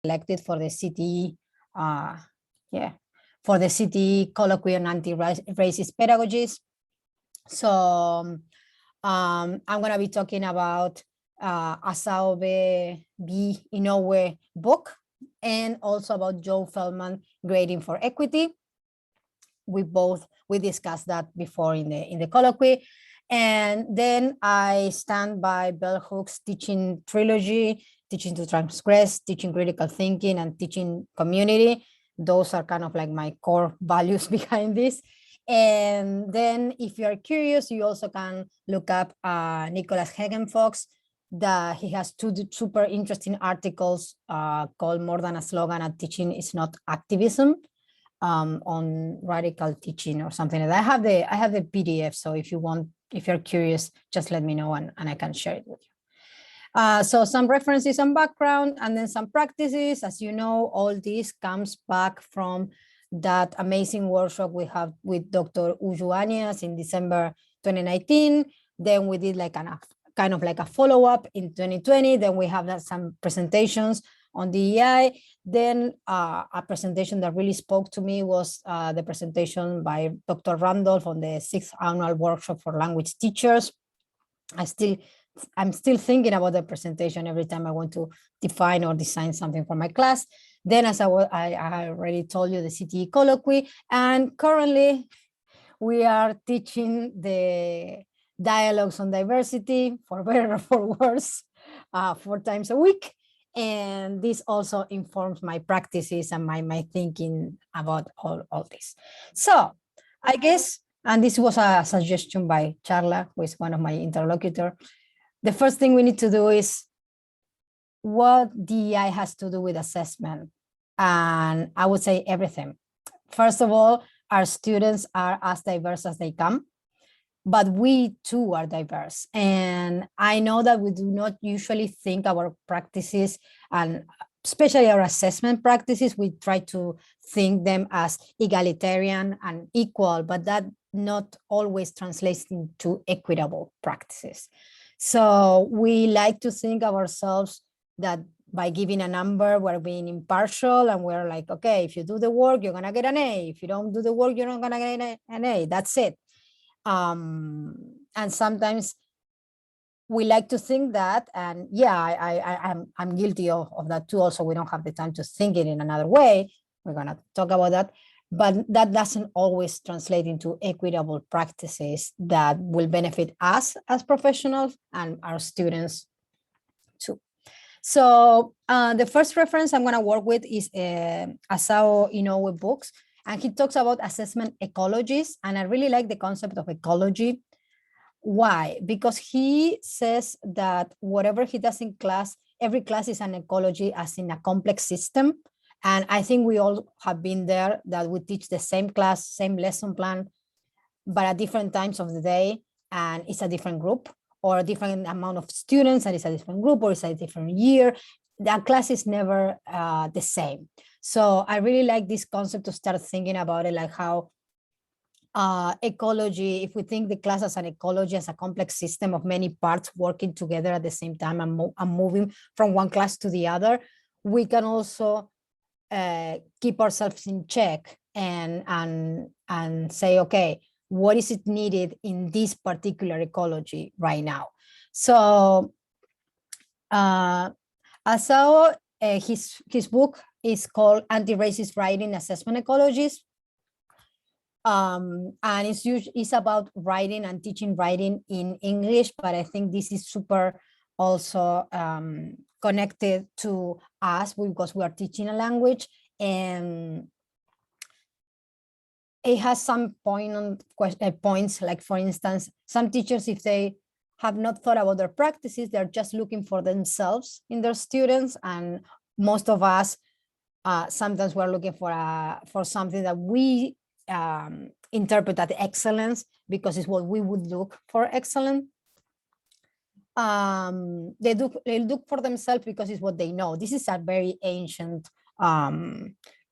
selected for the CTE, for the CTE colloquy on anti-racist pedagogies. So I'm going to be talking about Asao B. Inoue book, and also about Joe Feldman grading for equity. We discussed that before in the colloquy. And then I stand by Bell Hooks' teaching trilogy, Teaching to Transgress, Teaching Critical Thinking, and Teaching Community. Those are kind of like my core values behind this. And then if you're curious, you also can look up Nicholas Hagen-Fox. He has two super interesting articles called More Than a Slogan and Teaching is Not Activism, on radical teaching or something like that. I have the PDF, so if you're curious, just let me know and I can share it with you. So some references and background, and then some practices. As you know, all this comes back from that amazing workshop we have with Dr. Uju Anias in December 2019. Then we did like kind of like a follow-up in 2020. Then we have some presentations on DEI. Then a presentation that really spoke to me was the presentation by Dr. Randolph on the 6th annual workshop for language teachers. I'm still thinking about the presentation every time I want to define or design something for my class. Then, as I already told you, the CTE colloquy, and currently we are teaching the dialogues on diversity, for better or for worse, 4 times a week. And this also informs my practices and my thinking about all this. So I guess, and this was a suggestion by Charla, who is one of my interlocutors, the first thing we need to do is what DEI has to do with assessment. And I would say everything. First of all, our students are as diverse as they come, but we too are diverse. And I know that we do not usually think our practices, and especially our assessment practices, we try to think them as egalitarian and equal, but that not always translates into equitable practices. So we like to think of ourselves that by giving a number, we're being impartial, and we're like, okay, if you do the work, you're gonna get an A. If you don't do the work, you're not gonna get an A. That's it. And sometimes we like to think that, and yeah, I'm guilty of that too. Also, we don't have the time to think it in another way. We're gonna talk about that, but that doesn't always translate into equitable practices that will benefit us as professionals and our students too. So the first reference I'm gonna work with is Asao Inoue books, and he talks about assessment ecologies, and I really like the concept of ecology. Why? Because he says that whatever he does in class, every class is an ecology, as in a complex system. And I think we all have been there, that we teach the same class, same lesson plan, but at different times of the day, and it's a different group, or a different amount of students, and it's a different group, or it's a different year. That class is never the same. So I really like this concept to start thinking about it, like how ecology, if we think the class as an ecology, as a complex system of many parts working together at the same time and moving from one class to the other, we can also keep ourselves in check and say, okay, what is it needed in this particular ecology right now? So Asao, his book is called Anti-Racist Writing Assessment Ecologies. And it's about writing and teaching writing in English, but I think this is super also connected to us because we are teaching a language, and it has some points, like for instance, some teachers, if they have not thought about their practices, they're just looking for themselves in their students, and most of us sometimes we're looking for something that we interpret as excellence because it's what we would look for excellent. They look for themselves because it's what they know. This is a very ancient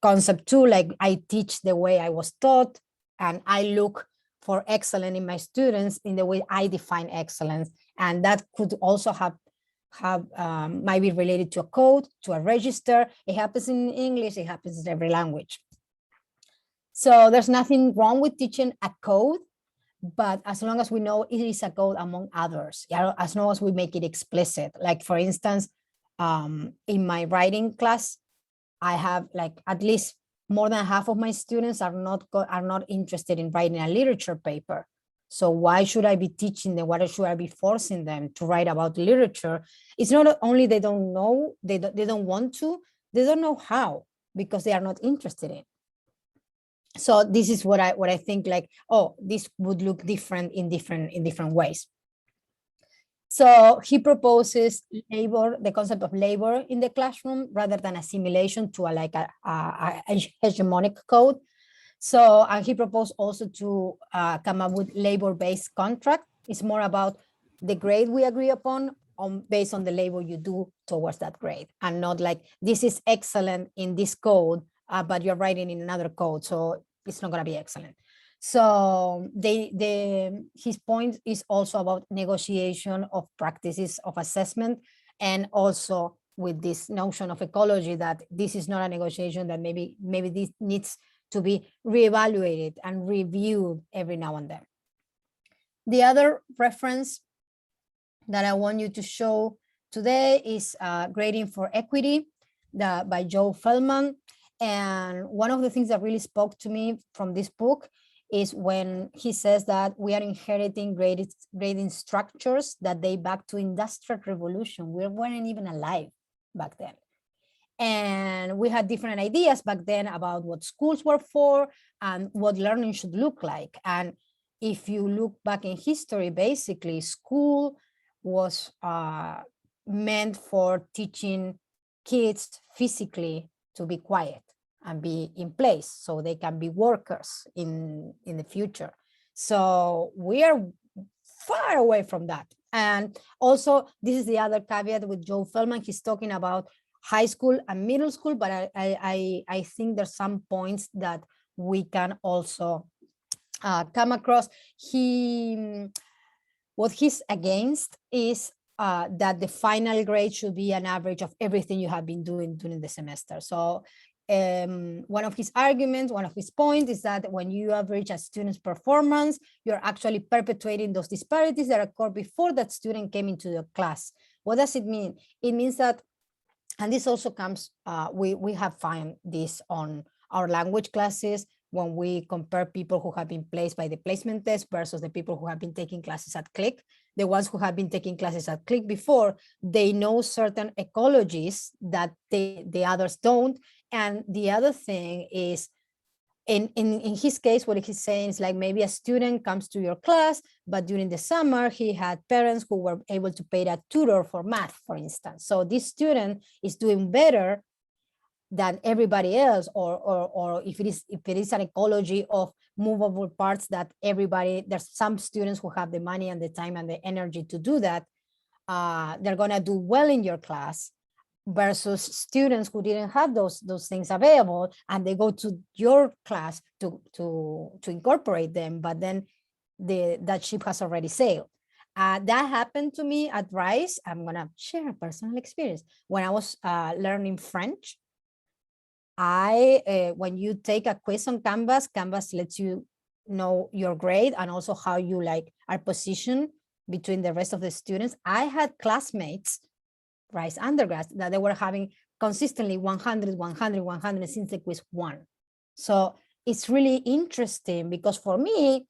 concept too. Like, I teach the way I was taught, and I look for excellence in my students in the way I define excellence. And that could also have have might be related to a code, to a register. It happens in English, it happens in every language. So there's nothing wrong with teaching a code, but as long as we know it is a code among others, as long as we make it explicit. Like for instance, in my writing class, I have like at least more than half of my students are not interested in writing a literature paper. So why should I be teaching them? Why should I be forcing them to write about literature? It's not only they don't know, they don't want to, they don't know how, because they are not interested in. So this is what I think, like, oh, this would look different in different ways. So he proposes labor, the concept of labor in the classroom, rather than assimilation to a hegemonic code. So he proposed also to come up with labor-based contract. It's more about the grade we agree upon based on the labor you do towards that grade, and not like this is excellent in this code, but you're writing in another code, so it's not going to be excellent. So his point is also about negotiation of practices of assessment, and also with this notion of ecology, that this is not a negotiation, that maybe this needs to be reevaluated and reviewed every now and then. The other reference that I want you to show today is Grading for Equity by Joe Feldman. And one of the things that really spoke to me from this book is when he says that we are inheriting grading structures that date back to Industrial Revolution. We weren't even alive back then. And we had different ideas back then about what schools were for and what learning should look like. And if you look back in history, basically school was meant for teaching kids physically to be quiet and be in place so they can be workers in the future. So we are far away from that. And also, this is the other caveat with Joe Feldman. He's talking about high school and middle school, but I think there's some points that we can also come across. What he's against is that the final grade should be an average of everything you have been doing during the semester. So one of his arguments, one of his points is that when you average a student's performance, you're actually perpetuating those disparities that occurred before that student came into the class. What does it mean? It means that, and this also comes, we have found this on our language classes when we compare people who have been placed by the placement test versus the people who have been taking classes at Click. The ones who have been taking classes at Click before, they know certain ecologies that the others don't. And the other thing is, in his case, what he's saying is like maybe a student comes to your class, but during the summer, he had parents who were able to pay a tutor for math, for instance. So this student is doing better than everybody else, or if it is an ecology of movable parts that everybody, there's some students who have the money and the time and the energy to do that, they're gonna do well in your class, versus students who didn't have those things available, and they go to your class to incorporate them, but then that ship has already sailed. That happened to me at Rice. I'm gonna share a personal experience. When I was learning French, when you take a quiz on Canvas lets you know your grade and also how you are positioned between the rest of the students. I had classmates, Rice undergrads, that they were having consistently 100, 100, 100 since the quiz 1. So it's really interesting because for me,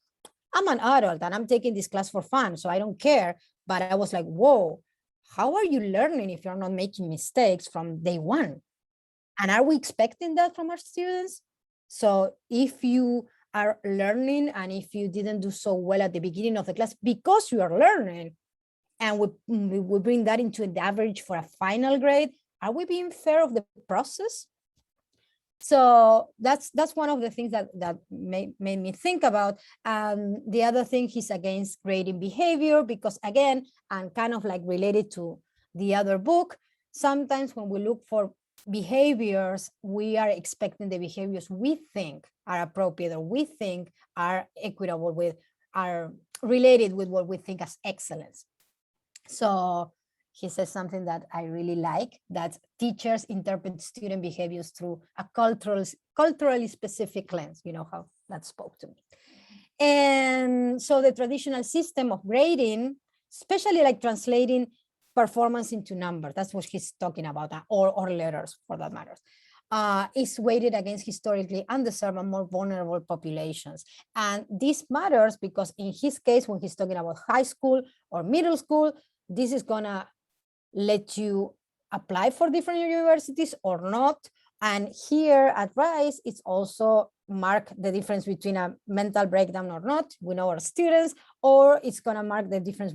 I'm an adult and I'm taking this class for fun, so I don't care. But I was like, whoa, how are you learning if you're not making mistakes from day one? And are we expecting that from our students? So if you are learning and if you didn't do so well at the beginning of the class because you are learning, and we bring that into the average for a final grade, are we being fair of the process? So that's one of the things that made me think about. The other thing, he's against grading behavior because, again, and kind of like related to the other book, sometimes when we look for behaviors, we are expecting the behaviors we think are appropriate or we think are equitable with, are related with what we think as excellence. So he says something that I really like, that teachers interpret student behaviors through a culturally specific lens. You know how that spoke to me. And so the traditional system of grading, especially like translating performance into numbers, that's what he's talking about, or letters for that matter, is weighted against historically underserved and more vulnerable populations. And this matters because in his case, when he's talking about high school or middle school, this is gonna let you apply for different universities or not. And here at Rice, it's also mark the difference between a mental breakdown or not. We know our students, or it's gonna mark the difference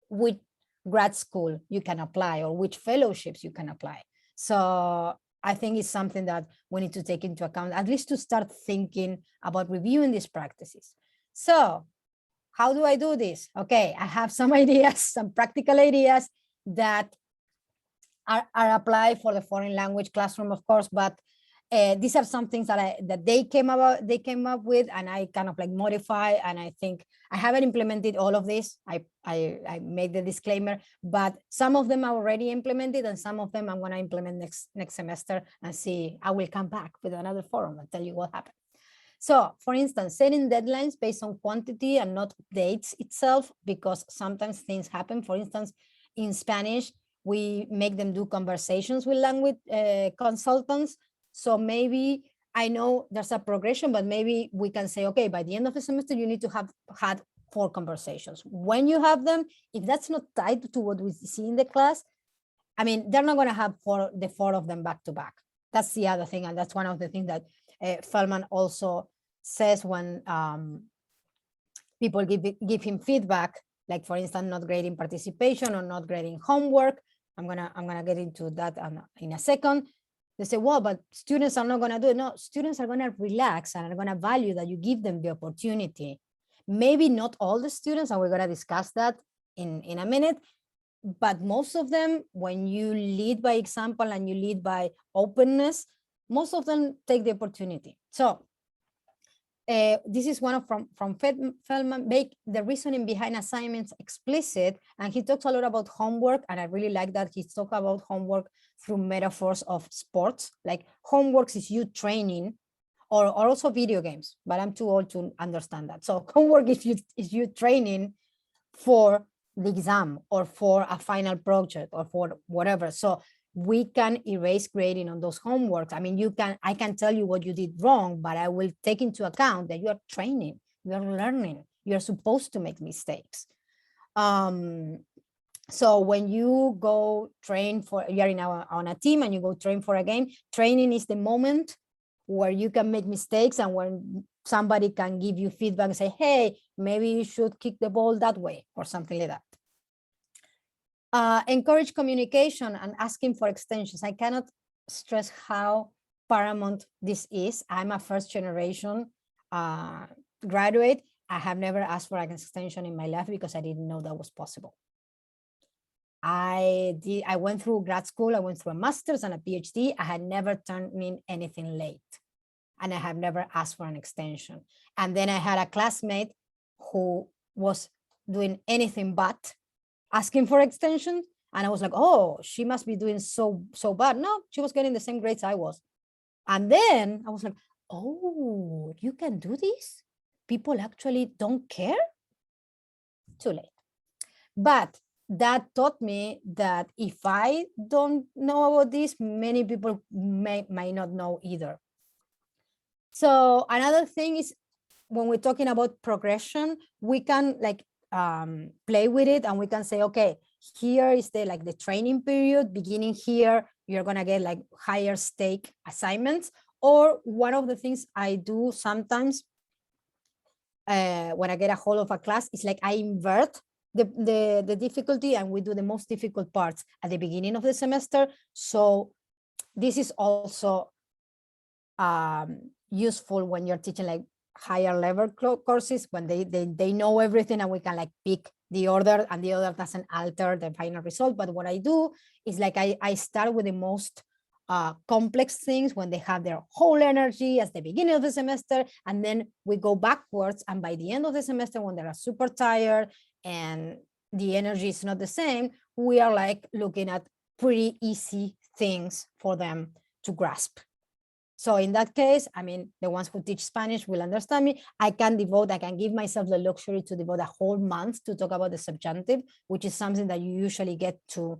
which grad school you can apply or which fellowships you can apply. So I think it's something that we need to take into account, at least to start thinking about reviewing these practices. So how do I do this? Okay, I have some ideas, some practical ideas that are applied for the foreign language classroom, of course, but these are some things that they came up with, and I kind of like modify. And I think I haven't implemented all of this. I made the disclaimer, but some of them are already implemented, and some of them I'm going to implement next semester and see. I will come back with another forum and tell you what happened. So, for instance, setting deadlines based on quantity and not dates itself, because sometimes things happen. For instance, in Spanish, we make them do conversations with language consultants. So maybe I know there's a progression, but maybe we can say, okay, by the end of the semester, you need to have had 4 conversations. When you have them, if that's not tied to what we see in the class, I mean, they're not going to have the four of them back to back. That's the other thing. And that's one of the things that Feldman also says when people give him feedback, like for instance, not grading participation or not grading homework. I'm gonna get into that in a second. They say, well, but students are not gonna do it. No, students are gonna relax and are gonna value that you give them the opportunity. Maybe not all the students, and we're gonna discuss that in a minute, but most of them, when you lead by example and you lead by openness, most of them take the opportunity. So this is one from Feldman, make the reasoning behind assignments explicit, and he talks a lot about homework, and I really like that he talks about homework through metaphors of sports, like homework is you training, or also video games, but I'm too old to understand that. So homework is you training for the exam or for a final project or for whatever. So we can erase grading on those homeworks. I mean, I can tell you what you did wrong, but I will take into account that you are training, you are learning, you're supposed to make mistakes. So when you go train you're on a team and you go train for a game, training is the moment where you can make mistakes and when somebody can give you feedback and say, hey, maybe you should kick the ball that way or something like that. Encourage communication and asking for extensions. I cannot stress how paramount this is. I'm a first generation graduate. I have never asked for an extension in my life because I didn't know that was possible. I went through grad school, I went through a master's and a PhD. I had never turned in anything late. And I have never asked for an extension. And then I had a classmate who was doing anything but asking for extension. And I was like, oh, she must be doing so bad. No, she was getting the same grades I was. And then I was like, oh, you can do this? People actually don't care? Too late. But that taught me that if I don't know about this, many people might not know either. So another thing is when we're talking about progression, we can like play with it and we can say, okay, here is the training period, beginning here, you're gonna get like higher stake assignments. Or one of the things I do sometimes when I get a hold of a class is like I invert the difficulty and we do the most difficult parts at the beginning of the semester. So this is also useful when you're teaching like higher level courses, when they know everything and we can like pick the order and the order doesn't alter the final result. But what I do is like I start with the most complex things when they have their whole energy at the beginning of the semester, and then we go backwards, and by the end of the semester when they are super tired and the energy is not the same, we are like looking at pretty easy things for them to grasp. So in that case, I mean, the ones who teach Spanish will understand me. I can give myself the luxury to devote a whole month to talk about the subjunctive, which is something that you usually get to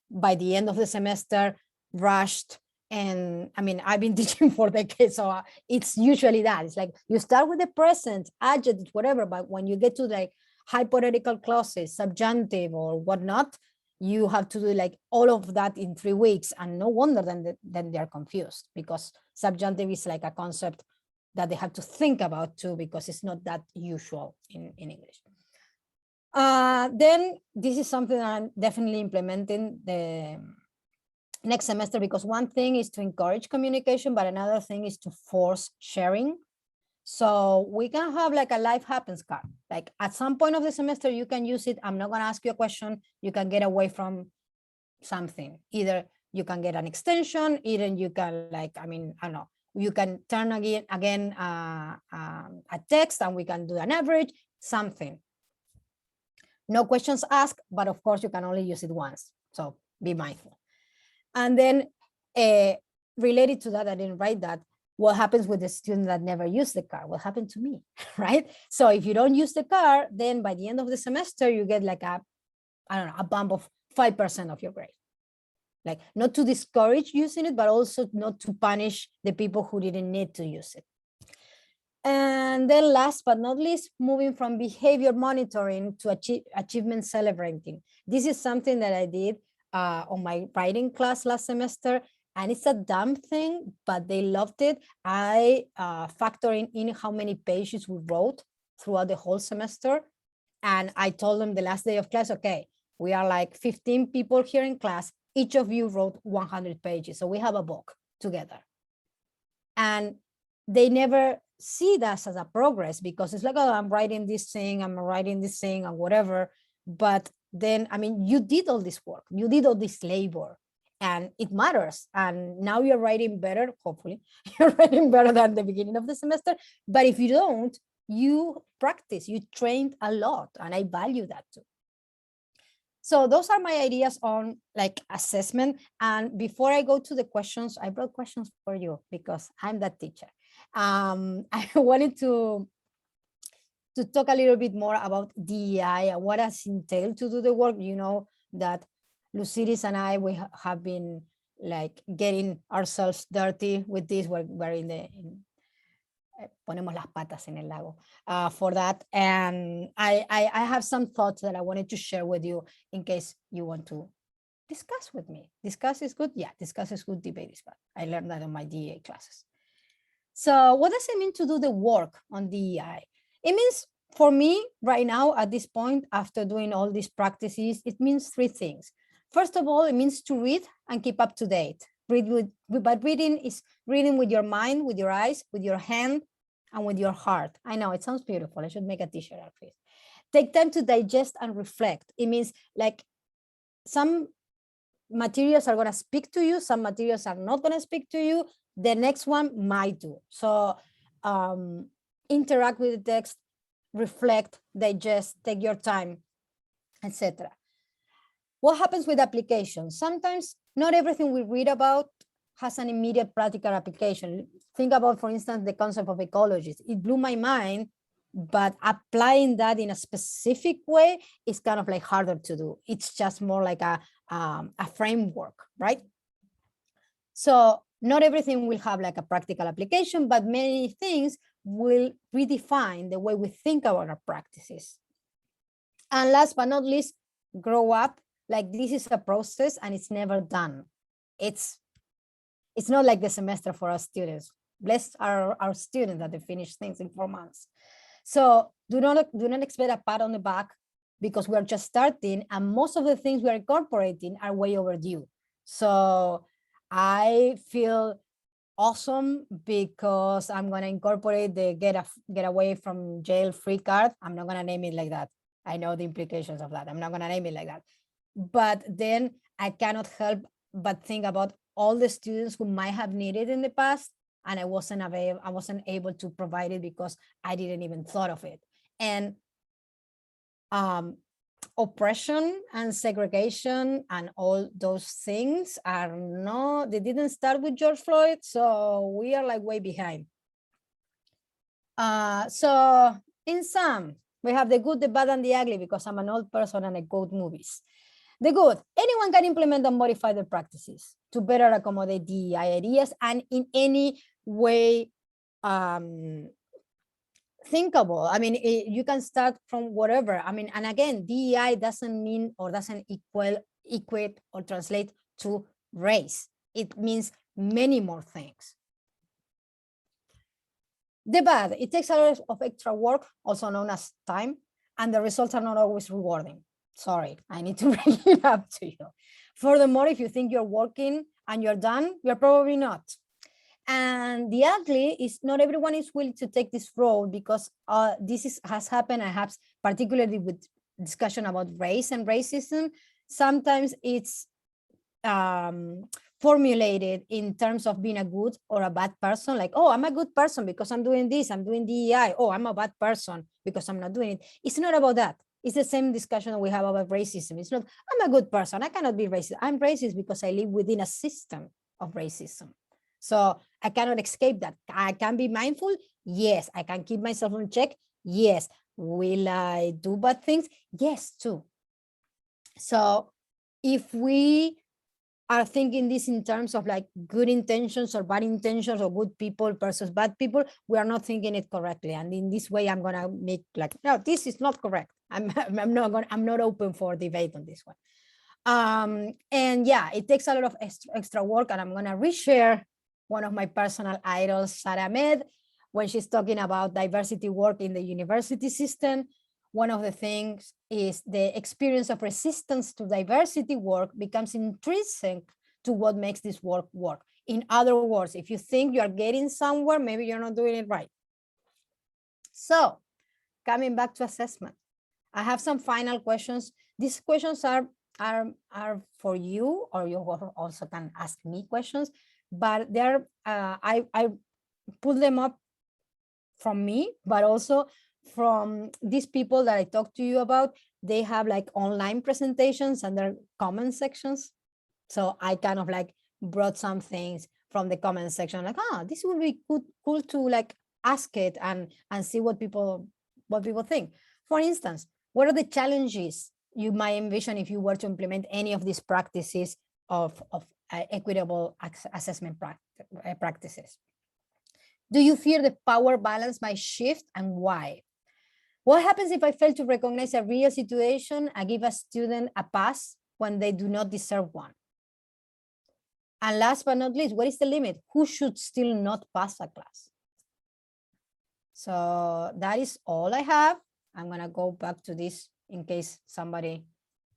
by the end of the semester, rushed. And I mean, I've been teaching for decades, so it's usually that. It's like you start with the present, adjective, whatever, but when you get to like hypothetical clauses, subjunctive or whatnot, you have to do like all of that in 3 weeks. And no wonder then they're confused, because subjunctive is like a concept that they have to think about too, because it's not that usual in English. Then this is something I'm definitely implementing the next semester, because one thing is to encourage communication, but another thing is to force sharing. So we can have like a life happens card. Like at some point of the semester, you can use it. I'm not going to ask you a question. You can get away from something. Either you can get an extension, either you can like, I mean, I don't know, you can turn again a text and we can do an average, something. No questions asked, but of course you can only use it once. So be mindful. And then related to that, I didn't write that. What happens with the student that never used the card? What happened to me, right? So if you don't use the card, then by the end of the semester, you get like a, I don't know, a bump of 5% of your grade. Like not to discourage using it, but also not to punish the people who didn't need to use it. And then last but not least, moving from behavior monitoring to achievement celebrating. This is something that I did on my writing class last semester. And it's a dumb thing, but they loved it. I factoring in how many pages we wrote throughout the whole semester. And I told them the last day of class, okay, we are like 15 people here in class. Each of you wrote 100 pages. So we have a book together. And they never see that as a progress, because it's like, oh, I'm writing this thing, and whatever. But then, I mean, you did all this work, you did all this labor, and it matters. And now you're writing better, hopefully. You're writing better than the beginning of the semester. But if you don't, you practice, you trained a lot, and I value that too. So those are my ideas on like assessment. And before I go to the questions, I brought questions for you because I'm that teacher. I wanted to talk a little bit more about DEI and what has entailed to do the work. You know that Lucidis and I, we have been like getting ourselves dirty with this. We're in the, ponemos las patas en el lago for that. And I have some thoughts that I wanted to share with you in case you want to discuss with me. Discuss is good. Yeah, discuss is good, debate is bad. I learned that in my DEI classes. So what does it mean to do the work on DEI? It means, for me right now at this point, after doing all these practices, it means 3 things. First of all, it means to read and keep up to date. But reading is reading with your mind, with your eyes, with your hand, and with your heart. I know it sounds beautiful. I should make a t-shirt out of it. Take time to digest and reflect. It means like some materials are going to speak to you, some materials are not going to speak to you. The next one might do. So interact with the text, reflect, digest, take your time, etc. What happens with applications? Sometimes not everything we read about has an immediate practical application. Think about, for instance, the concept of ecologists. It blew my mind, but applying that in a specific way is kind of like harder to do. It's just more like a framework, right? So not everything will have like a practical application, but many things will redefine the way we think about our practices. And last but not least, grow up. Like this is a process and it's never done. It's not like the semester for our students. Bless our students that they finish things in 4 months. So do not expect a pat on the back, because we are just starting, and most of the things we are incorporating are way overdue. So I feel awesome because I'm going to incorporate the get away from jail free card. I'm not going to name it like that. I know the implications of that. I'm not going to name it like that. But then I cannot help but think about all the students who might have needed in the past, and I wasn't able to provide it because I didn't even thought of it. And oppression and segregation and all those things are not, they didn't start with George Floyd, so we are like way behind. So in sum, we have the good, the bad, and the ugly, because I'm an old person and I quote movies. The good, anyone can implement and modify their practices to better accommodate DEI ideas and in any way thinkable. I mean, you can start from whatever. I mean, and again, DEI doesn't mean or doesn't equate or translate to race. It means many more things. The bad, it takes a lot of extra work, also known as time, and the results are not always rewarding. Sorry, I need to bring it up to you. Furthermore, if you think you're working and you're done, you're probably not. And the ugly is not everyone is willing to take this road, because this has happened, perhaps particularly with discussion about race and racism. Sometimes it's formulated in terms of being a good or a bad person, like, oh, I'm a good person because I'm doing this, I'm doing DEI. Oh, I'm a bad person because I'm not doing it. It's not about that. It's the same discussion that we have about racism. It's not, I'm a good person, I cannot be racist. I'm racist because I live within a system of racism. So I cannot escape that. I can be mindful. Yes. I can keep myself in check. Yes. Will I do bad things? Yes, too. So if we are thinking this in terms of like good intentions or bad intentions, or good people versus bad people, we are not thinking it correctly. And in this way, I'm gonna make like, no, this is not correct. I'm not open for debate on this one. And yeah, it takes a lot of extra work, and I'm gonna reshare one of my personal idols, Sarah Ahmed, when she's talking about diversity work in the university system. One of the things is the experience of resistance to diversity work becomes intrinsic to what makes this work work. In other words, if you think you are getting somewhere, maybe you're not doing it right. So coming back to assessment, I have some final questions. These questions are for you, or you also can ask me questions, but they're, I pulled them up from me, but also from these people that I talked to you about. They have like online presentations and their comment sections. So I kind of like brought some things from the comment section, like, this would be cool to like ask it and see what people think. For instance, what are the challenges you might envision if you were to implement any of these practices of equitable assessment practices? Do you fear the power balance might shift, and why? What happens if I fail to recognize a real situation and give a student a pass when they do not deserve one? And last but not least, what is the limit? Who should still not pass a class? So that is all I have. I'm gonna go back to this in case somebody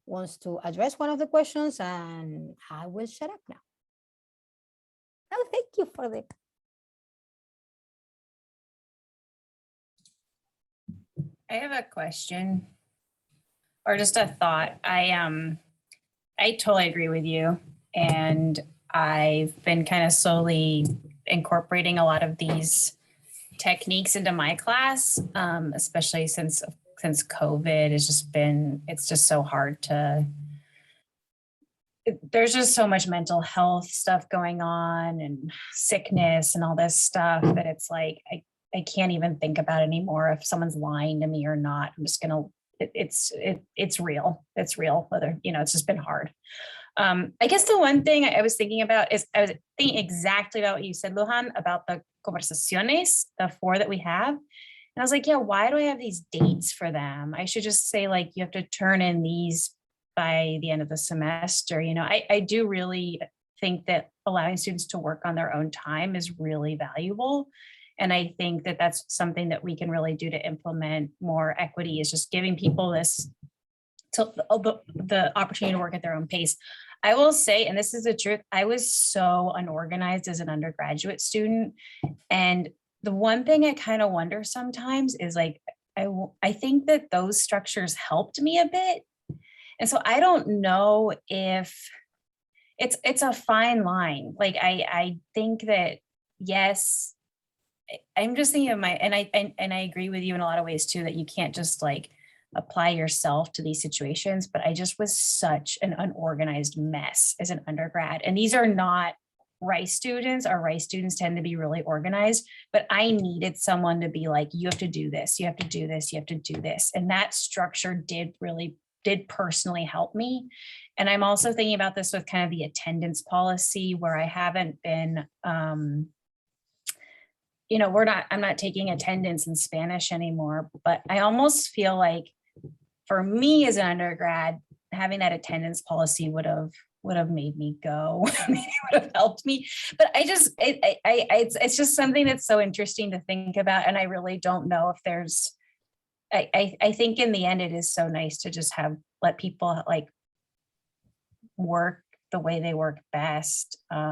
wants to address one of the questions, and I will shut up now. Oh, thank you for the. I have a question or just a thought. I totally agree with you. And I've been kind of slowly incorporating a lot of these techniques into my class, especially since COVID has just been, it's just so hard to, there's just so much mental health stuff going on and sickness and all this stuff that it's like, I can't even think about it anymore. If someone's lying to me or not, I'm just gonna, it's real. It's real, whether, it's just been hard. I guess the one thing I was thinking about is, I was thinking exactly about what you said, Lujan, about the conversaciones, the 4 that we have. And I was like, yeah, why do I have these dates for them? I should just say, like, you have to turn in these by the end of the semester. I do really think that allowing students to work on their own time is really valuable. And I think that that's something that we can really do to implement more equity, is just giving people this, the opportunity to work at their own pace. I will say, and this is the truth, I was so unorganized as an undergraduate student. And the one thing I kind of wonder sometimes is, like, I think that those structures helped me a bit. And so I don't know if it's a fine line. Like, I think that, yes, I'm just thinking of and I agree with you in a lot of ways too, that you can't just like apply yourself to these situations. But I just was such an unorganized mess as an undergrad. And these are not Rice students. Our Rice students tend to be really organized, but I needed someone to be like, you have to do this, you have to do this, you have to do this. And that structure did personally help me. And I'm also thinking about this with kind of the attendance policy, where I haven't been, I'm not taking attendance in Spanish anymore, but I almost feel like for me as an undergrad, having that attendance policy would have made me go. Maybe would have helped me. But it's just something that's so interesting to think about. And I really don't know if there's, I think in the end, it is so nice to just let people like work the way they work best. I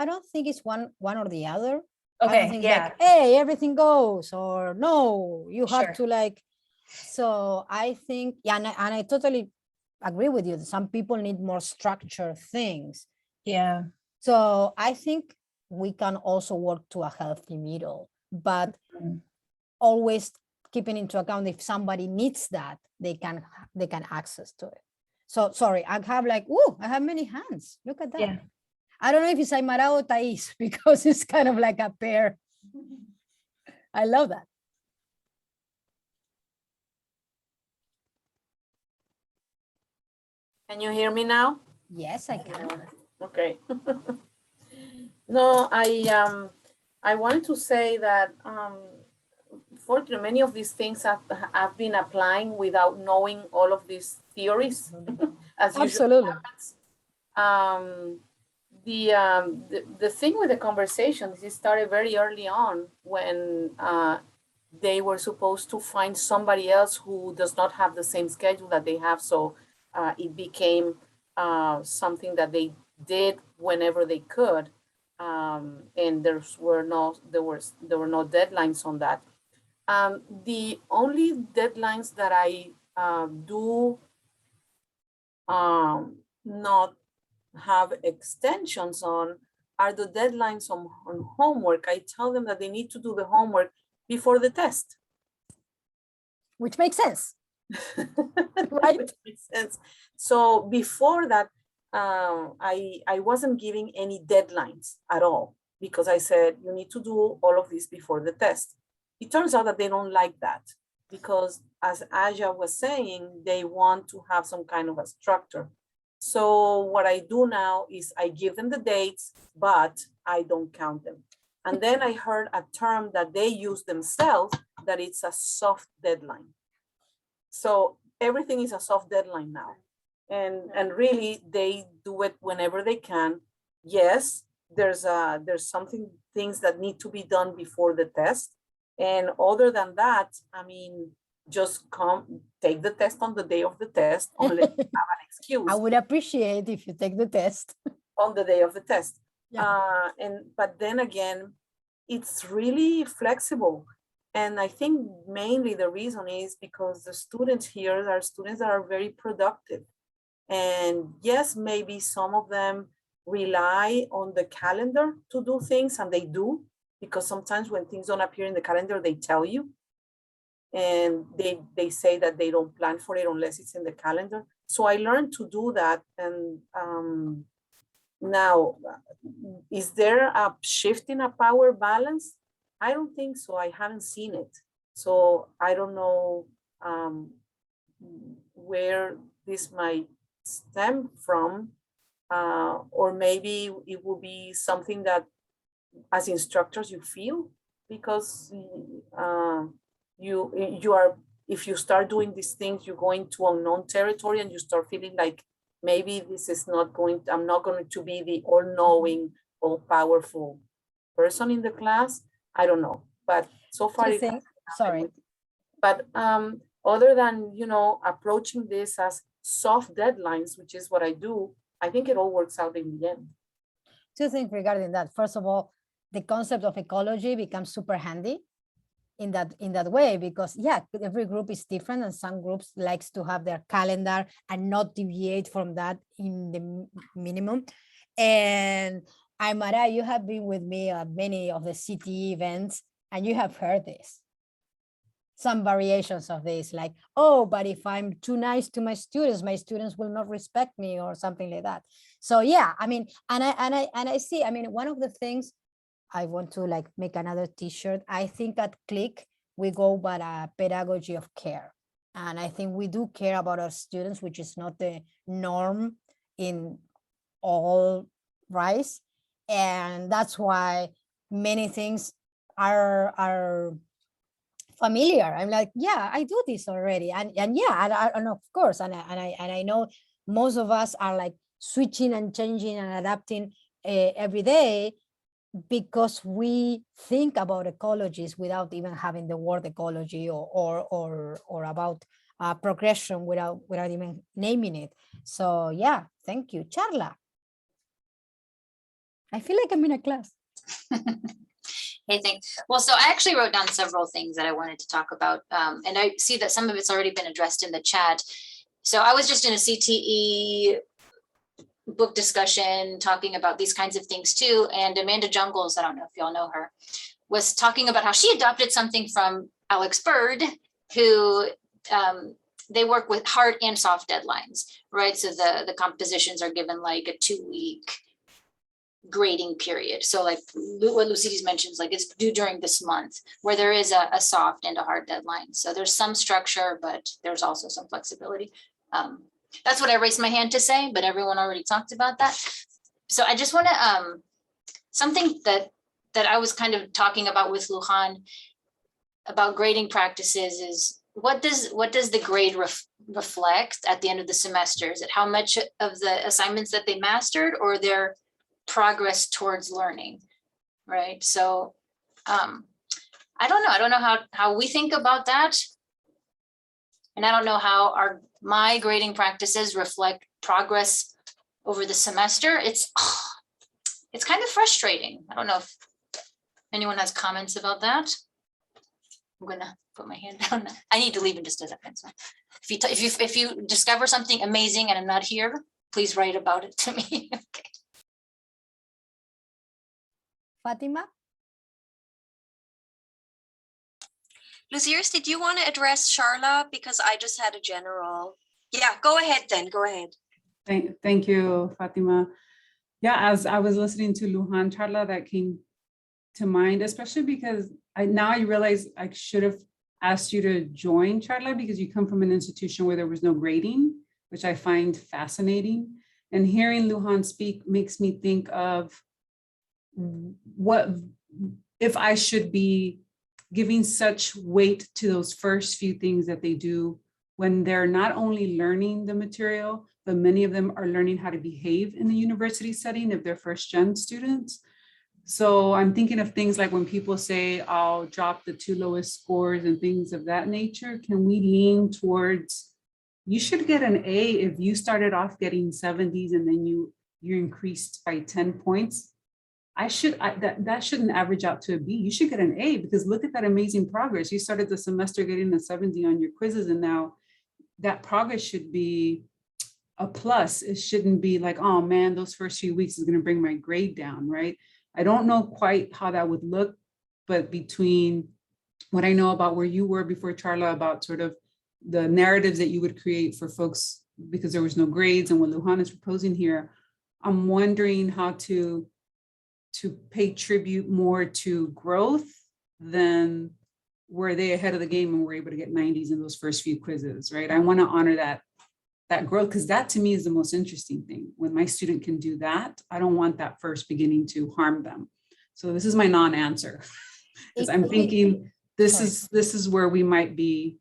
don't think it's one or the other. Okay, I don't think like, hey, everything goes, or no, you have to like. So I think, yeah, and I totally agree with you. Some people need more structured things. Yeah. So I think we can also work to a healthy middle, but always keeping into account if somebody needs that, they can access to it. So sorry, I have many hands. Look at that. Yeah. I don't know if it's Aymara or Thais because it's kind of like a pair. I love that. Can you hear me now? Yes, I can. Okay. No, I wanted to say that fortunately many of these things I've been applying without knowing all of these theories, as Absolutely. usually happens. The thing with the conversations, it started very early on when they were supposed to find somebody else who does not have the same schedule that they have. So it became something that they did whenever they could, and there were no deadlines on that. The only deadlines that I do not have extensions on are the deadlines on homework. I tell them that they need to do the homework before the test. Which makes sense. Right? Which makes sense. So before that, I wasn't giving any deadlines at all, because I said, you need to do all of this before the test. It turns out that they don't like that, because as Aja was saying, they want to have some kind of a structure. So what I do now is I give them the dates, but I don't count them. And then I heard a term that they use themselves, that it's a soft deadline. So everything is a soft deadline now. And really they do it whenever they can. Yes, there's things that need to be done before the test. And other than that, I mean, just come take the test on the day of the test, unless you have an excuse. I would appreciate if you take the test. On the day of the test. Yeah. But then again, it's really flexible. And I think mainly the reason is because the students here are students that are very productive. And yes, maybe some of them rely on the calendar to do things, and they do, because sometimes when things don't appear in the calendar, they tell you. And they say that they don't plan for it unless it's in the calendar. So I learned to do that. And now, is there a shift in a power balance? I don't think so. I haven't seen it. So I don't know where this might stem from, or maybe it will be something that as instructors you feel, because you are, if you start doing these things, you go into unknown territory and you start feeling like maybe this is not going, I'm not going to be the all-knowing, all-powerful person in the class. I don't know, but so far it hasn't happened. But other than, you know, approaching this as soft deadlines, which is what I do, I think it all works out in the end. Two things regarding that. First of all, the concept of ecology becomes super handy in that way, because yeah, every group is different, and some groups likes to have their calendar and not deviate from that in the minimum. And Aymara, you have been with me at many of the city events, and you have heard this. some variations of this, like, oh, but if I'm too nice to my students will not respect me, or something like that. So yeah, I mean, and I see, I mean, one of the things I want to like make another t-shirt. I think at Click, we go by a pedagogy of care. And I think we do care about our students, which is not the norm in all rice. And that's why many things are familiar. I'm like, yeah, I do this already. And yeah, and of course, and I know most of us are like switching and changing and adapting every day, because we think about ecologies without even having the word ecology, or about progression without even naming it. So yeah, thank you, Charla. I feel like I'm in a class. Hey, thanks. Well, so I actually wrote down several things that I wanted to talk about. And I see that some of it's already been addressed in the chat. So I was just in a CTE book discussion talking about these kinds of things too. And Amanda Jungles, I don't know if y'all know her, was talking about how she adopted something from Alex Bird, who they work with hard and soft deadlines, right? So the compositions are given like a 2-week grading period. So like what Lucides mentions, like it's due during this month, where there is a soft and a hard deadline. So there's some structure, but there's also some flexibility. That's what I raised my hand to say, but everyone already talked about that. So I just want to, something that I was kind of talking about with Lujan about grading practices is what does the grade reflect at the end of the semester? Is it how much of the assignments that they mastered, or their progress towards learning, right? So I don't know how we think about that. And I don't know how my grading practices reflect progress over the semester. It's kind of frustrating. I don't know if anyone has comments about that. I'm gonna put my hand down. I need to leave in just a second. So if you discover something amazing and I'm not here, please write about it to me. Okay. Fatima? Luciers, did you want to address Charla? Because I just had a general. Yeah, go ahead then, go ahead. Thank you, Fatima. Yeah, as I was listening to Lujan, Charla, that came to mind, especially because now I realize I should have asked you to join Charla, because you come from an institution where there was no grading, which I find fascinating. And hearing Lujan speak makes me think of what if I should be giving such weight to those first few things that they do when they're not only learning the material, but many of them are learning how to behave in the university setting if they're first-gen students. So I'm thinking of things like when people say, I'll drop the 2 lowest scores and things of that nature. Can we lean towards, you should get an A if you started off getting 70s and then you increased by 10 points. That shouldn't average out to a B. You should get an A, because look at that amazing progress. You started the semester getting a 70 on your quizzes, and now that progress should be a plus. It shouldn't be like, oh man, those first few weeks is going to bring my grade down, right? I don't know quite how that would look, but between what I know about where you were before, Charla, about sort of the narratives that you would create for folks because there was no grades, and what Lujan is proposing here, I'm wondering how to pay tribute more to growth than were they ahead of the game and were able to get 90s in those first few quizzes, right? I want to honor that growth, because that to me is the most interesting thing. When my student can do that, I don't want that first beginning to harm them. So this is my non-answer, because I'm thinking this is where we might be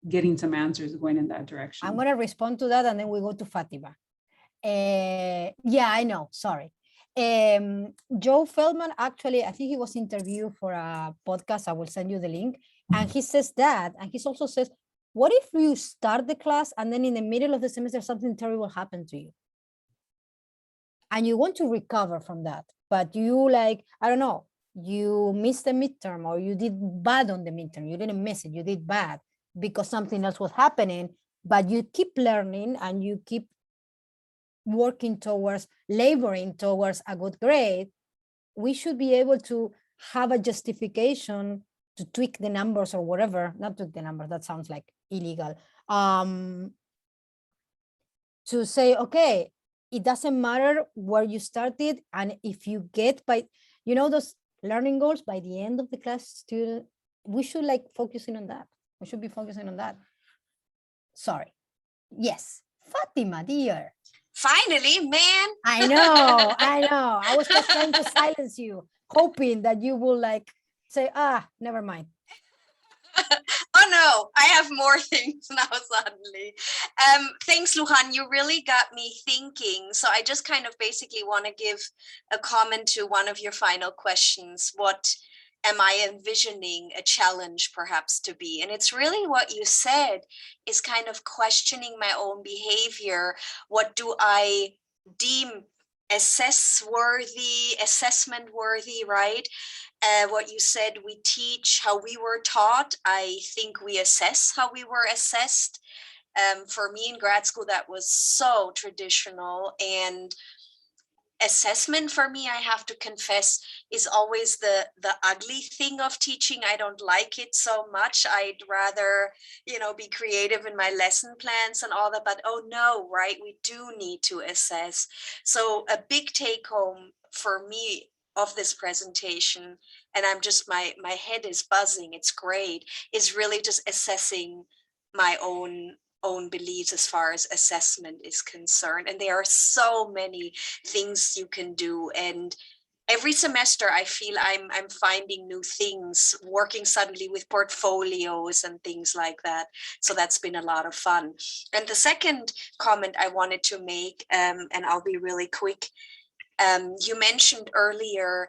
getting some answers going in that direction. I'm going to respond to that, and then we go to Fatima. Yeah, I know, sorry. Joe Feldman, actually, I think he was interviewed for a podcast. I will send you the link. And he says that, and he also says, what if you start the class and then in the middle of the semester, something terrible happened to you? And you want to recover from that, but you like, I don't know, you missed the midterm, or you did bad on the midterm. You didn't miss it, you did bad because something else was happening, but you keep learning and you keep working towards, laboring towards a good grade. We should be able to have a justification to tweak the numbers or whatever, not tweak the numbers, that sounds like illegal. To say, okay, it doesn't matter where you started, and if you get by, you know, those learning goals by the end of the class, student, we should like focusing on that. We should be focusing on that. Sorry. Yes, Fatima, dear. Finally, man. I know. I was just trying to silence you, hoping that you will like say, never mind. Oh no, I have more things now suddenly. Thanks, Lujan. You really got me thinking. So I just kind of basically want to give a comment to one of your final questions. What am I envisioning a challenge perhaps to be? And it's really what you said, is kind of questioning my own behavior. What do I deem assessment worthy, right? What you said, we teach how we were taught. I think we assess how we were assessed. For me in grad school, that was so traditional. And assessment for me, I have to confess, is always the ugly thing of teaching. I don't like it so much. I'd rather, be creative in my lesson plans and all that, but oh no, right? We do need to assess. So a big take home for me of this presentation, and I'm just, my head is buzzing, it's great, is really just assessing my own beliefs as far as assessment is concerned. And there are so many things you can do, and every semester I feel I'm finding new things, working suddenly with portfolios and things like that. So that's been a lot of fun. And the second comment I wanted to make, and I'll be really quick, you mentioned earlier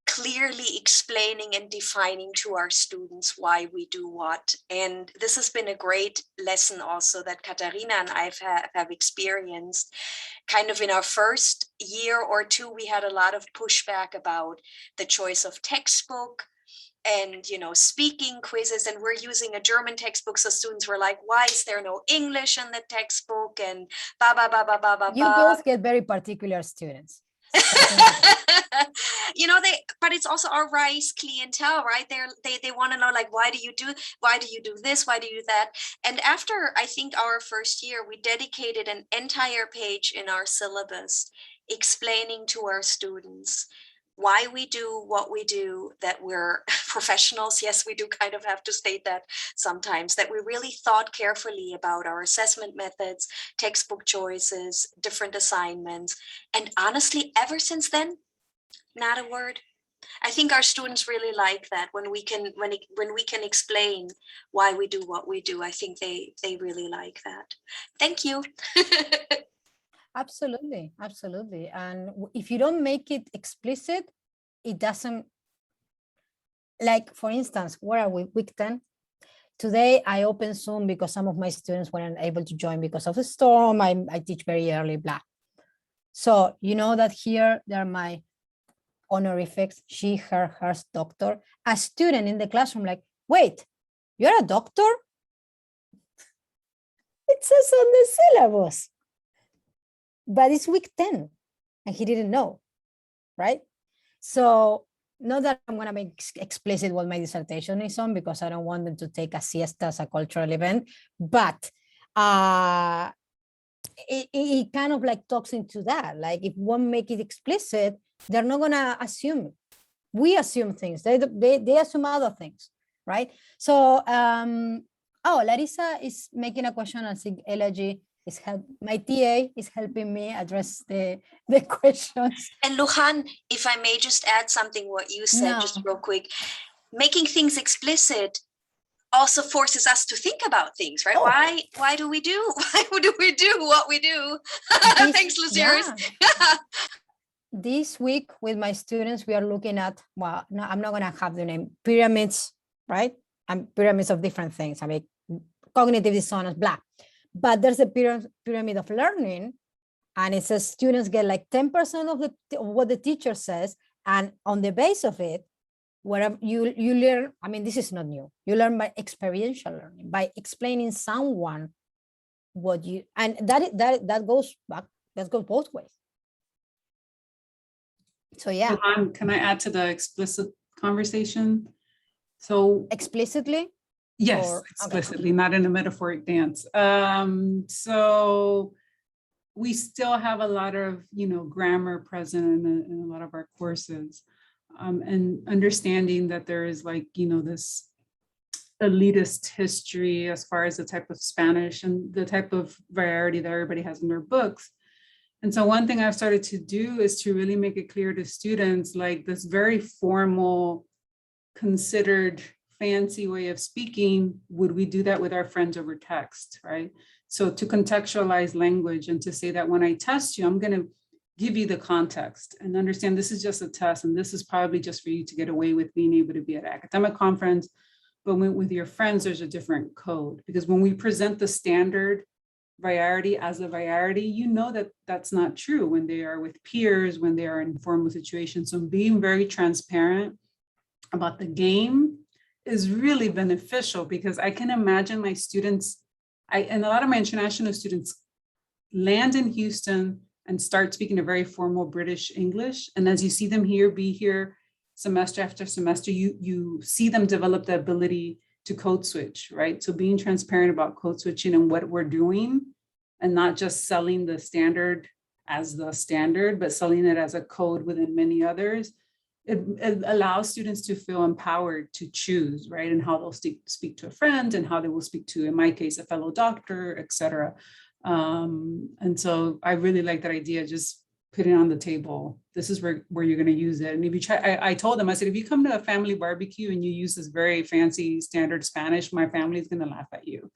clearly explaining and defining to our students why we do what. And this has been a great lesson also that Katharina and I have experienced. Kind of in our first year or two, we had a lot of pushback about the choice of textbook and, speaking quizzes, and we're using a German textbook. So students were like, why is there no English in the textbook? And ba, ba, ba, ba, ba, ba, You both get very particular students. But it's also our RISE clientele, right? They want to know, like, why do you do this? Why do you do that? And after, I think, our first year, we dedicated an entire page in our syllabus explaining to our students why we do what we do, that we're professionals. Yes, we do kind of have to state that sometimes, that we really thought carefully about our assessment methods, textbook choices, different assignments. And honestly, ever since then, not a word. I think our students really like that when we can explain why we do what we do. I think they really like that. Thank you. Absolutely. And if you don't make it explicit, it doesn't, like, for instance, where are we? Week 10. Today I opened Zoom because some of my students weren't able to join because of the storm. I teach very early, blah. So you know that here there are my honorifics, she, her, hers, doctor. A student in the classroom like, wait, you're a doctor? It says on the syllabus. But it's week 10 and he didn't know, right? So not that I'm gonna make explicit what my dissertation is on, because I don't want them to take a siesta as a cultural event, but it kind of like talks into that. Like, if one make it explicit, they're not gonna assume. We assume things, they assume other things, right? So, Larissa is making a question. I think Elegy is my TA is helping me address the questions. And Lujan, if I may just add something, what you said, just real quick, making things explicit also forces us to think about things, right? Why do we do what we do? Thanks, Lucius. Yeah. This week with my students, we are looking at, well, no, I'm not gonna have the name, pyramids, right? And pyramids of different things. I mean, cognitive dissonance, blah. But there's a pyramid of learning, and it says students get like 10% of what the teacher says, and on the base of it, wherever you learn, I mean, this is not new. You learn by experiential learning, by explaining someone what you, and that goes back, that goes both ways. So yeah. Can I add to the explicit conversation? So Explicitly? yes, Or- okay. explicitly, not in a metaphoric dance. So we still have a lot of, grammar present in a lot of our courses. And understanding that there is this elitist history as far as the type of Spanish and the type of variety that everybody has in their books. And so one thing I've started to do is to really make it clear to students, like this very formal, considered, fancy way of speaking, would we do that with our friends over text, right? So to contextualize language and to say that when I test you, I'm going to give you the context and understand this is just a test, and this is probably just for you to get away with being able to be at an academic conference. But with your friends, there's a different code, because when we present the standard variety as a variety, that that's not true when they are with peers, when they are in formal situations. So being very transparent about the game is really beneficial, because I can imagine my students, and a lot of my international students land in Houston and start speaking a very formal British English. And as you see them be here semester after semester, you see them develop the ability to code switch, right? So being transparent about code switching and what we're doing, and not just selling the standard as the standard, but selling it as a code within many others, it allows students to feel empowered to choose, right? And how they'll speak to a friend, and how they will speak to, in my case, a fellow doctor, et cetera. And so I really like that idea, just putting it on the table. This is where you're going to use it. And if you try, I told them, I said, if you come to a family barbecue and you use this very fancy standard Spanish, my family is going to laugh at you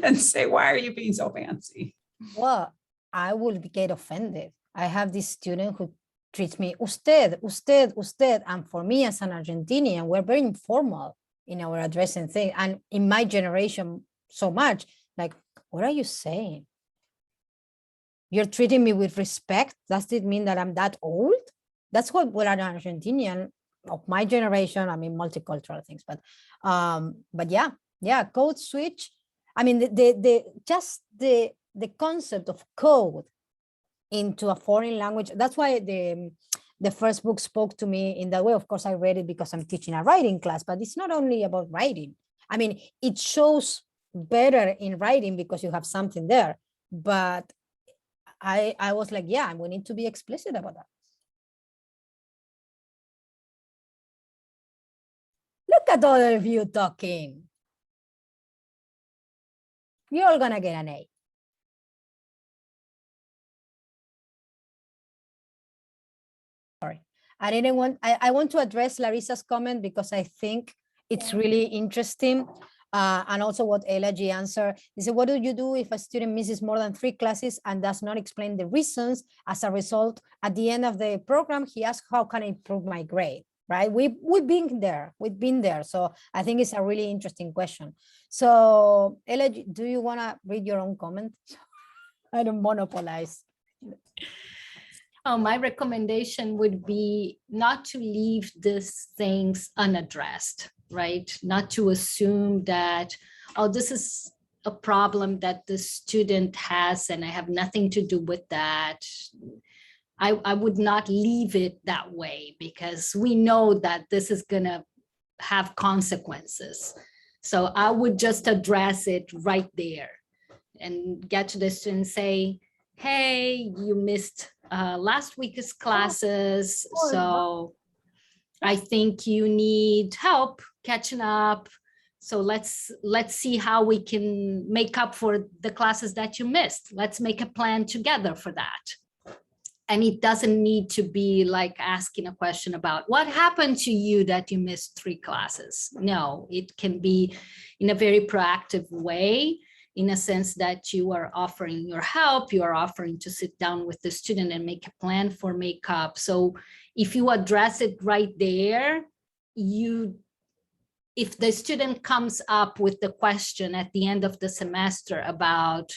and say, why are you being so fancy? Well, I will get offended. I have this student who treats me usted. And for me as an Argentinian, we're very informal in our addressing things. And in my generation, so much, like, what are you saying? You're treating me with respect. Does it mean that I'm that old? That's what an Argentinian of my generation, I mean, multicultural things, but yeah, code switch. I mean, the concept of code into a foreign language. That's why the first book spoke to me in that way. Of course, I read it because I'm teaching a writing class, but it's not only about writing. I mean, it shows better in writing because you have something there. But I was like, yeah, we need to be explicit about that. Look at all of you talking. You're all gonna get an A. Sorry, I want to address Larissa's comment because I think it's really interesting. And also what Ella G answered. He said, what do you do if a student misses more than 3 classes and does not explain the reasons? As a result, at the end of the program, he asked, how can I improve my grade? Right? We've been there. So I think it's a really interesting question. So Ella, do you want to read your own comment? I don't monopolize. My recommendation would be not to leave these things unaddressed, right? Not to assume that, oh, this is a problem that the student has and I have nothing to do with that. I would not leave it that way, because we know that this is going to have consequences. So I would just address it right there and get to the student and say, hey, you missed last week's classes, so I think you need help catching up. So let's see how we can make up for the classes that you missed. Let's make a plan together for that. And it doesn't need to be like asking a question about what happened to you that you missed 3 classes. No, it can be in a very proactive way, in a sense that you are offering your help, you are offering to sit down with the student and make a plan for makeup. So if you address it right there, if the student comes up with the question at the end of the semester about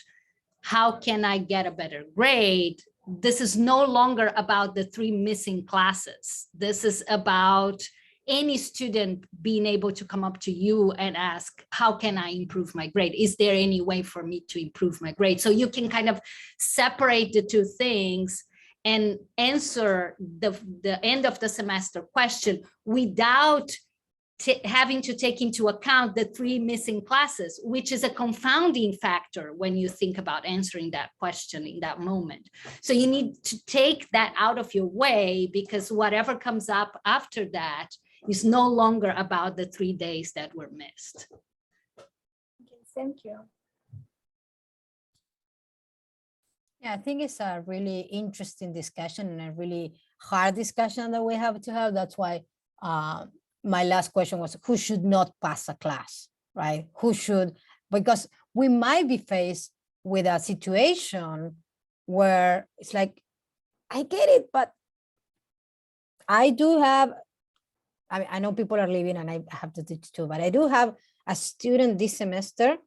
how can I get a better grade, this is no longer about the 3 missing classes. This is about any student being able to come up to you and ask, how can I improve my grade? Is there any way for me to improve my grade? So you can kind of separate the 2 things and answer the end of the semester question without having to take into account the 3 missing classes, which is a confounding factor when you think about answering that question in that moment. So you need to take that out of your way, because whatever comes up after that is no longer about the 3 days that were missed. Okay, thank you. Yeah, I think it's a really interesting discussion and a really hard discussion that we have to have. That's why my last question was, who should not pass a class, right? Who should, because we might be faced with a situation where it's like, I get it, but I do have, I mean, I know people are leaving and I have to teach too, but I do have a student this semester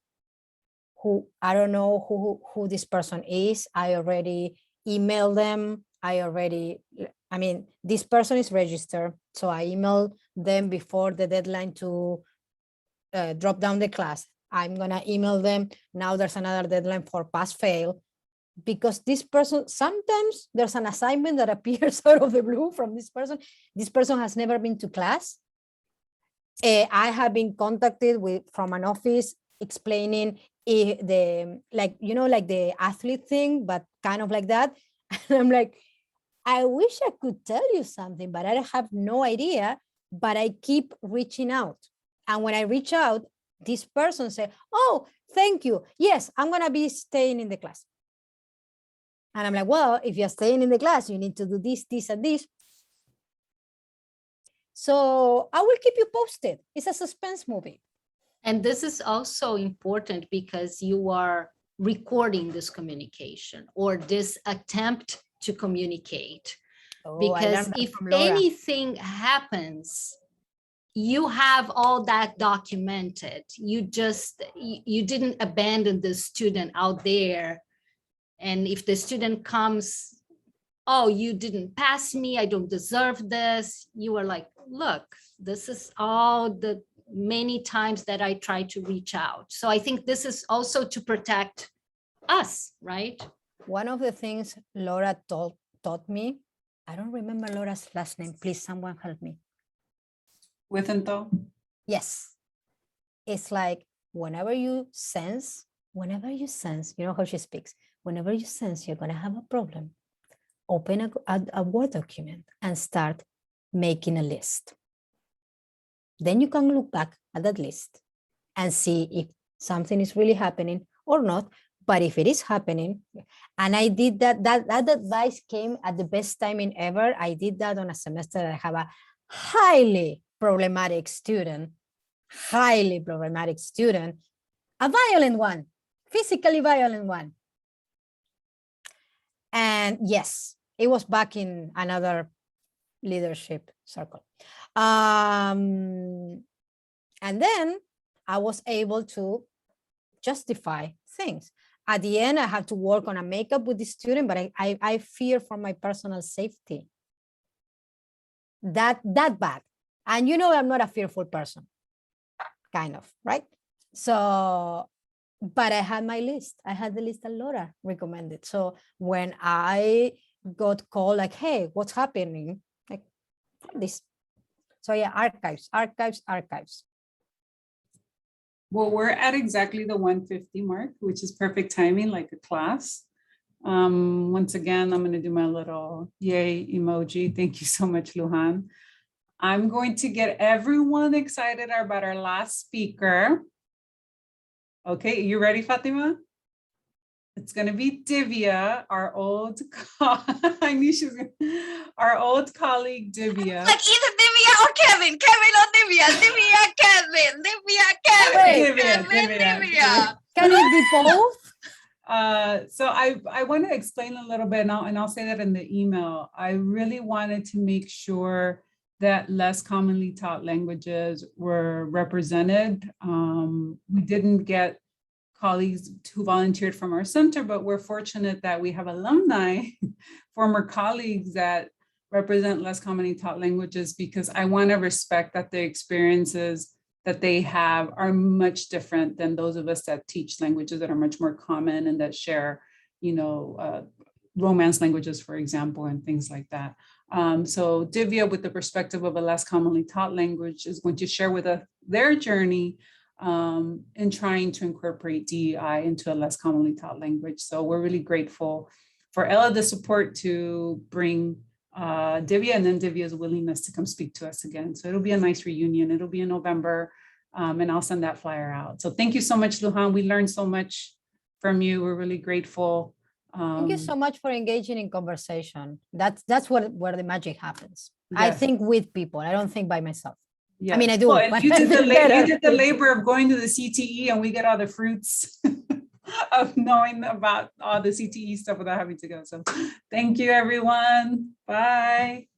who, I don't know who this person is. I already emailed them. I mean, this person is registered. So I emailed them before the deadline to drop down the class. I'm gonna email them. Now there's another deadline for pass fail, because this person, sometimes there's an assignment that appears out of the blue from this person. This person has never been to class. I have been contacted from an office explaining like the athlete thing, but kind of like that. And I'm like, I wish I could tell you something, but I have no idea, but I keep reaching out. And when I reach out, this person said, oh, thank you. Yes, I'm going to be staying in the class. And I'm like, well, if you're staying in the class, you need to do this, this, and this. So I will keep you posted. It's a suspense movie. And this is also important because you are recording this communication or this attempt to communicate. Because if anything happens, you have all that documented. You didn't abandon the student out there. And if the student comes, oh, you didn't pass me, I don't deserve this. You are like, look, this is all the many times that I try to reach out. So I think this is also to protect us, right? One of the things Laura taught me, I don't remember Laura's last name. Please, someone help me. Withenthal? Yes. It's like whenever you sense, you know how she speaks, whenever you sense you're going to have a problem, open a Word document and start making a list. Then you can look back at that list and see if something is really happening or not. But if it is happening, and I did that advice came at the best timing ever. I did that on a semester that I have a highly problematic student, a violent one, physically violent one. And yes, it was back in another leadership circle. And then I was able to justify things. At the end, I had to work on a makeup with the student, but I fear for my personal safety. That bad. And you know, I'm not a fearful person, kind of, right? So, but I had my list. I had the list that Laura recommended. So when I got called like, hey, what's happening? Like this. So yeah, archives. Well, we're at exactly the 150 mark, which is perfect timing, like a class. Once again, I'm going to do my little yay emoji. Thank you so much, Lujan. I'm going to get everyone excited about our last speaker. Okay, you ready, Fatima? It's going to be Divya, our old our old colleague, Divya. Like either Divya or Kevin. Kevin or Divya. Divya, Kevin. Divya, Kevin. Divya. Can it be both? So I want to explain a little bit, and I'll say that in the email. I really wanted to make sure that less commonly taught languages were represented. We didn't get colleagues who volunteered from our center, but we're fortunate that we have alumni, former colleagues that represent less commonly taught languages, because I want to respect that the experiences that they have are much different than those of us that teach languages that are much more common and that share, Romance languages, for example, and things like that. So Divya, with the perspective of a less commonly taught language, is going to share with us their journey in trying to incorporate DEI into a less commonly taught language. So we're really grateful for Ella, the support to bring Divya, and then Divya's willingness to come speak to us again. So it'll be a nice reunion. It'll be in November, and I'll send that flyer out. So thank you so much, Lujan. We learned so much from you. We're really grateful. Thank you so much for engaging in conversation. That's where the magic happens. I Yes. think with people. I don't think by myself. Yes. I mean, I do. Well, and but you did the better. you did the labor of going to the CTE, and we get all the fruits of knowing about all the CTE stuff without having to go. So thank you, everyone. Bye.